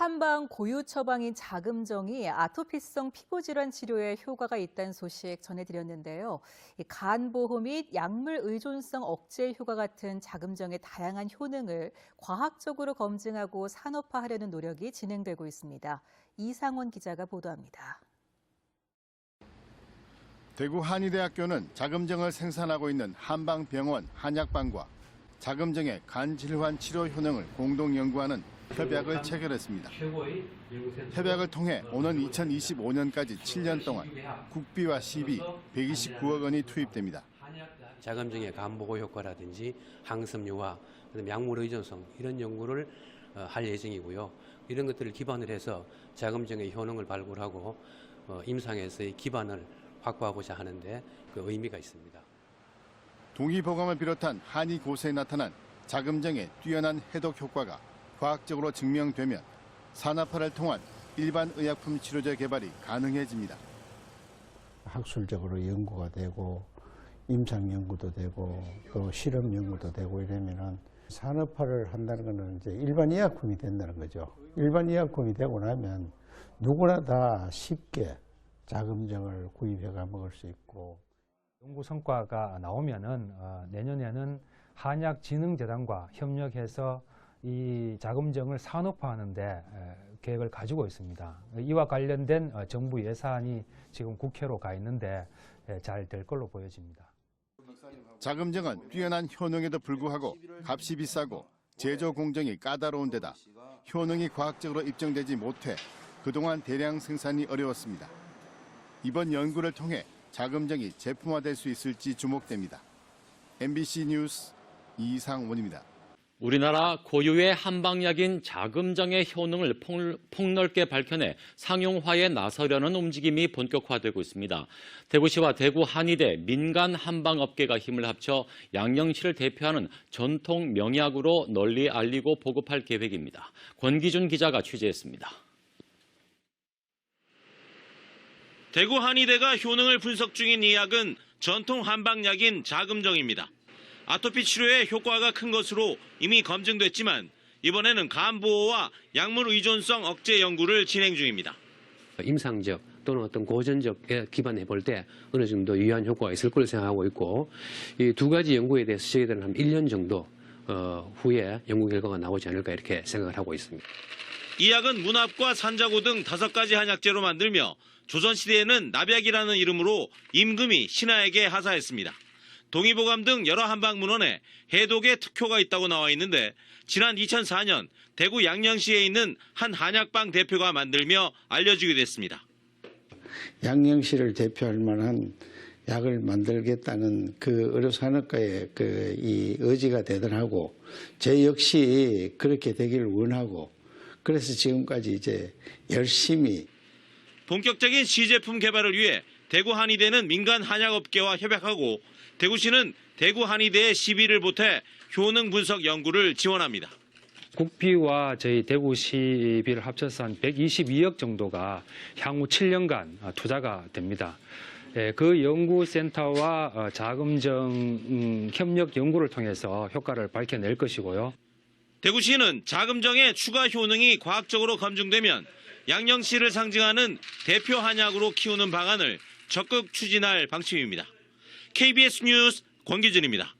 한방 고유 처방인 자금정이 아토피성 피부 질환 치료에 효과가 있다는 소식 전해드렸는데요. 간보호 및 약물 의존성 억제 효과 같은 자금정의 다양한 효능을 과학적으로 검증하고 산업화하려는 노력이 진행되고 있습니다. 이상원 기자가 보도합니다. 대구 한의대학교는 자금정을 생산하고 있는 한방병원 한약방과 자금정의 간질환 치료 효능을 공동 연구하는 협약을 체결했습니다. 협약을 통해 오는 2025년까지 7년 동안 국비와 시비 129억 원이 투입됩니다. 자금정의 간보호 효과라든지 항섬유화, 약물 의존성 이런 연구를 할 예정이고요. 이런 것들을 기반으로 해서 자금정의 효능을 발굴하고 임상에서의 기반을 확보하고자 하는데 그 의미가 있습니다. 동의보감을 비롯한 한의 고세에 나타난 자금정의 뛰어난 해독 효과가 과학적으로 증명되면 산업화를 통한 일반 의약품 치료제 개발이 가능해집니다. 학술적으로 연구가 되고 임상 연구도 되고 또 실험 연구도 되고 이러면은 산업화를 한다는 것은 이제 일반 의약품이 된다는 거죠. 일반 의약품이 되고 나면 누구나 다 쉽게 자금정을 구입해가 먹을 수 있고. 연구 성과가 나오면은 내년에는 한약진흥재단과 협력해서 이 자금정을 산업화하는데 계획을 가지고 있습니다. 이와 관련된 정부 예산이 지금 국회로 가 있는데 잘 될 걸로 보여집니다. 자금정은 뛰어난 효능에도 불구하고 값이 비싸고 제조 공정이 까다로운 데다 효능이 과학적으로 입증되지 못해 그동안 대량 생산이 어려웠습니다. 이번 연구를 통해 자금정이 제품화될 수 있을지 주목됩니다. MBC 뉴스 이상원입니다. 우리나라 고유의 한방약인 자금정의 효능을 폭넓게 밝혀내 상용화에 나서려는 움직임이 본격화되고 있습니다. 대구시와 대구 한의대 민간 한방업계가 힘을 합쳐 양령시를 대표하는 전통 명약으로 널리 알리고 보급할 계획입니다. 권기준 기자가 취재했습니다. 대구 한의대가 효능을 분석 중인 이 약은 전통 한방약인 자금정입니다. 아토피 치료에 효과가 큰 것으로 이미 검증됐지만 이번에는 간보호와 약물 의존성 억제 연구를 진행 중입니다. 임상적 또는 어떤 고전적에 기반해 볼 때 어느 정도 유효한 효과가 있을 걸로 생각하고 있고 이 두 가지 연구에 대해서 저희들은 한 1년 정도 후에 연구 결과가 나오지 않을까 이렇게 생각을 하고 있습니다. 이 약은 문합과 산자고 등 5가지 한약재로 만들며 조선시대에는 납약이라는 이름으로 임금이 신하에게 하사했습니다. 동의보감 등 여러 한방문헌에 해독에 특효가 있다고 나와 있는데 지난 2004년 대구 양령시에 있는 한 한약방 대표가 만들며 알려지게 됐습니다. 양령시를 대표할 만한 약을 만들겠다는 그 의료산업가의 이 의지가 대단하고 제 역시 그렇게 되기를 원하고 그래서 지금까지 이제 열심히 본격적인 시제품 개발을 위해 대구 한의대는 민간 한약업계와 협약하고 대구시는 대구 한의대에 시비를 보태 효능 분석 연구를 지원합니다. 국비와 저희 대구시비를 합쳐서 한 122억 정도가 향후 7년간 투자가 됩니다. 그 연구센터와 자금정 협력 연구를 통해서 효과를 밝혀낼 것이고요. 대구시는 자금정의 추가 효능이 과학적으로 검증되면 양령시를 상징하는 대표 한약으로 키우는 방안을 적극 추진할 방침입니다. KBS 뉴스 권기준입니다.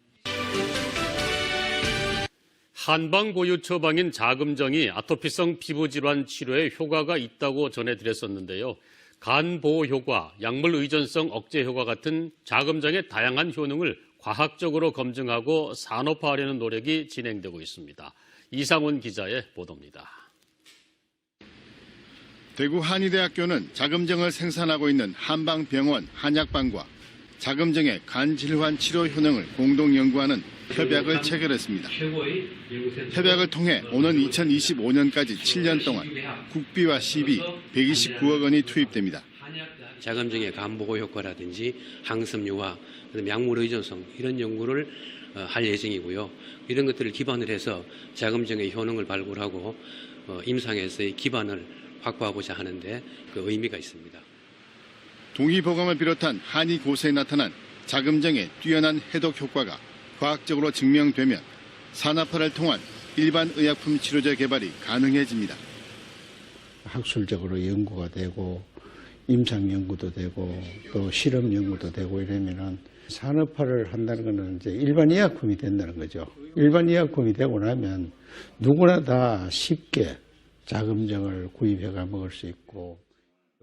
한방 고유 처방인 자금정이 아토피성 피부 질환 치료에 효과가 있다고 전해드렸었는데요. 간 보호 효과, 약물 의존성 억제 효과 같은 자금정의 다양한 효능을 과학적으로 검증하고 산업화하려는 노력이 진행되고 있습니다. 이상원 기자의 보도입니다. 대구 한의대학교는 자금정을 생산하고 있는 한방병원 한약방과 자금정의 간질환 치료 효능을 공동 연구하는 협약을 체결했습니다. 협약을 통해 오는 2025년까지 7년 동안 국비와 시비 129억 원이 투입됩니다. 자금정의 간보호 효과라든지 항섬유화, 약물 의존성 이런 연구를 할 예정이고요. 이런 것들을 기반으로 해서 자금정의 효능을 발굴하고 임상에서의 기반을 확보하고자 하는데 그 의미가 있습니다. 동의보감을 비롯한 한의 고세에 나타난 자금정의 뛰어난 해독 효과가 과학적으로 증명되면 산업화를 통한 일반 의약품 치료제 개발이 가능해집니다. 학술적으로 연구가 되고 임상 연구도 되고 또 실험 연구도 되고 이러면은 산업화를 한다는 것은 이제 일반 의약품이 된다는 거죠. 일반 의약품이 되고 나면 누구나 다 쉽게 자금증을 구입해가 먹을 수 있고.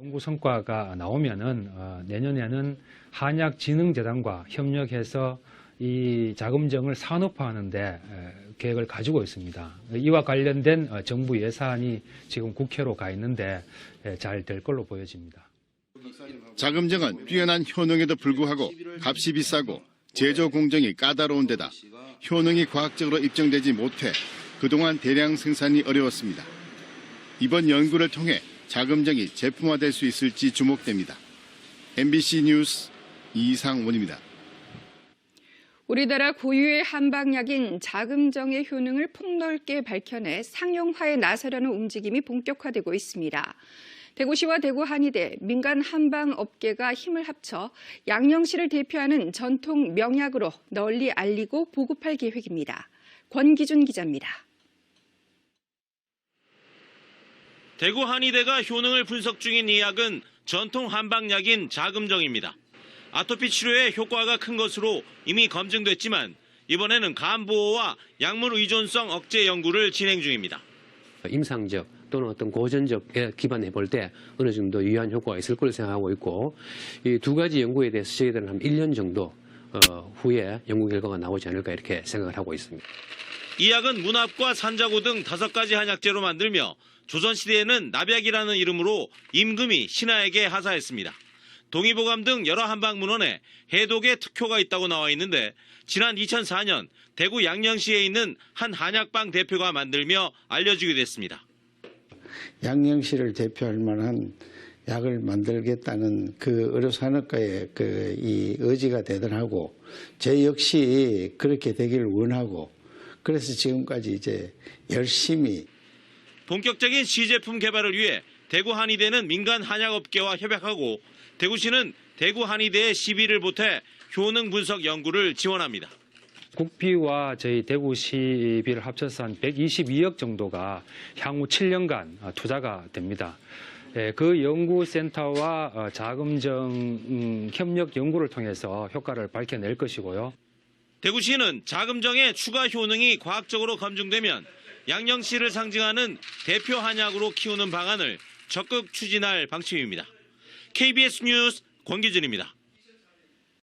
연구 성과가 나오면은 내년에는 한약진흥재단과 협력해서 이 자금증을 산업화하는데 계획을 가지고 있습니다. 이와 관련된 정부 예산이 지금 국회로 가 있는데 잘 될 걸로 보여집니다. 자금증은 뛰어난 효능에도 불구하고 값이 비싸고 제조 공정이 까다로운 데다 효능이 과학적으로 입증되지 못해 그동안 대량 생산이 어려웠습니다. 이번 연구를 통해 자금증이 제품화될 수 있을지 주목됩니다. MBC 뉴스 이상원입니다. 우리나라 고유의 한방약인 자금정의 효능을 폭넓게 밝혀내 상용화에 나서려는 움직임이 본격화되고 있습니다. 대구시와 대구한의대, 민간 한방업계가 힘을 합쳐 양령시를 대표하는 전통 명약으로 널리 알리고 보급할 계획입니다. 권기준 기자입니다. 대구 한의대가 효능을 분석 중인 이 약은 전통 한방약인 자금정입니다. 아토피 치료에 효과가 큰 것으로 이미 검증됐지만 이번에는 간 보호와 약물 의존성 억제 연구를 진행 중입니다. 임상적 또는 어떤 고전적에 기반해 볼 때 어느 정도 유효한 효과가 있을 걸로 생각하고 있고 이 두 가지 연구에 대해서 저희들은 한 1년 정도 후에 연구 결과가 나오지 않을까 이렇게 생각을 하고 있습니다. 이 약은 문합과 산자고 등 5가지 한약재로 만들며 조선시대에는 납약이라는 이름으로 임금이 신하에게 하사했습니다. 동의보감 등 여러 한방문헌에 해독의 특효가 있다고 나와 있는데 지난 2004년 대구 양령시에 있는 한 한약방 대표가 만들며 알려지게 됐습니다. 양령시를 대표할 만한 약을 만들겠다는 그 의료산업가의 이 의지가 대단하고 제 역시 그렇게 되기를 원하고 그래서 지금까지 이제 열심히 본격적인 시제품 개발을 위해 대구 한의대는 민간 한약업계와 협약하고 대구시는 대구 한의대에 시비를 보태 효능 분석 연구를 지원합니다. 국비와 저희 대구시비를 합쳐서 한 122억 정도가 향후 7년간 투자가 됩니다. 그 연구센터와 자금정 협력 연구를 통해서 효과를 밝혀낼 것이고요. 대구시는 자금정의 추가 효능이 과학적으로 검증되면 양령시를 상징하는 대표 한약으로 키우는 방안을 적극 추진할 방침입니다. KBS 뉴스 권기준입니다.